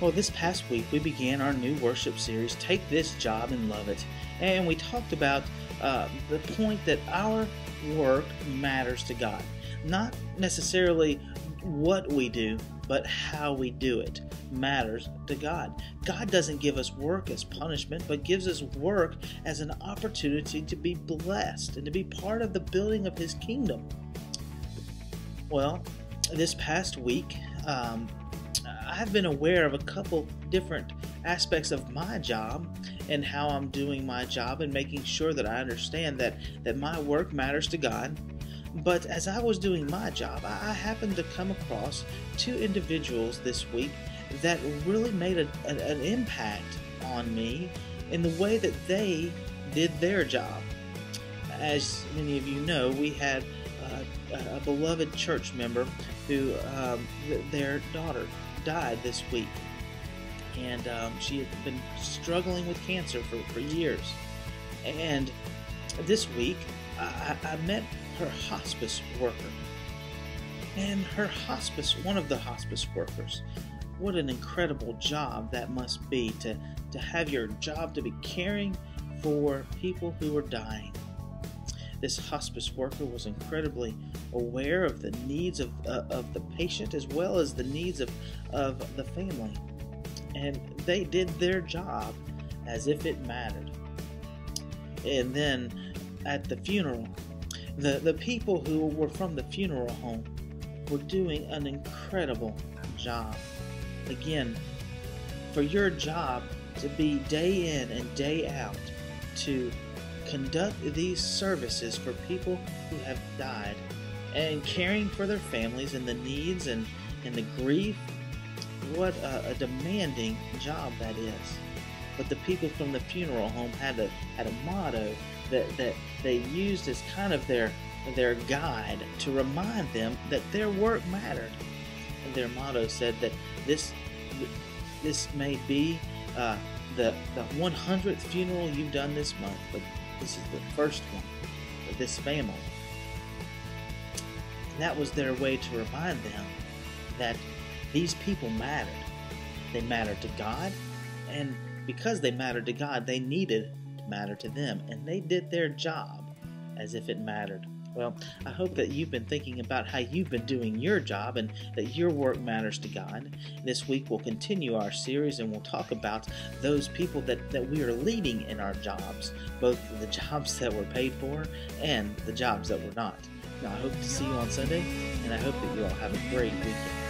Well, this past week we began our new worship series, Take This Job and Love It. And we talked about the point that our work matters to God. Not necessarily what we do, but how we do it matters to God. God doesn't give us work as punishment, but gives us work as an opportunity to be blessed and to be part of the building of His kingdom. Well, this past week, I've been aware of a couple different aspects of my job and how I'm doing my job and making sure that I understand that my work matters to God. But as I was doing my job, I happened to come across two individuals this week that really made an impact on me in the way that they did their job. As many of you know, we had a beloved church member who their daughter died this week, and she had been struggling with cancer for years. And this week I met her hospice worker, and one of the hospice workers, what an incredible job that must be, to have your job to be caring for people who are dying. This hospice worker was incredibly aware of the needs of the patient as well as the needs of the family. And they did their job as if it mattered. And then at the funeral, the people who were from the funeral home were doing an incredible job. Again, for your job to be day in and day out to conduct these services for people who have died and caring for their families and the needs and the grief, what a demanding job that is. But the people from the funeral home had a motto that they used as kind of their guide to remind them that their work mattered. And their motto said that this may be the 100th funeral you've done this month, but this is the first one for this family. And that was their way to remind them that these people mattered. They mattered to God, and because they mattered to God, they needed to matter to them, and they did their job as if it mattered. Well, I hope that you've been thinking about how you've been doing your job and that your work matters to God. This week we'll continue our series and we'll talk about those people that we are leading in our jobs, both the jobs that we're paid for and the jobs that we're not. Now, I hope to see you on Sunday, and I hope that you all have a great weekend.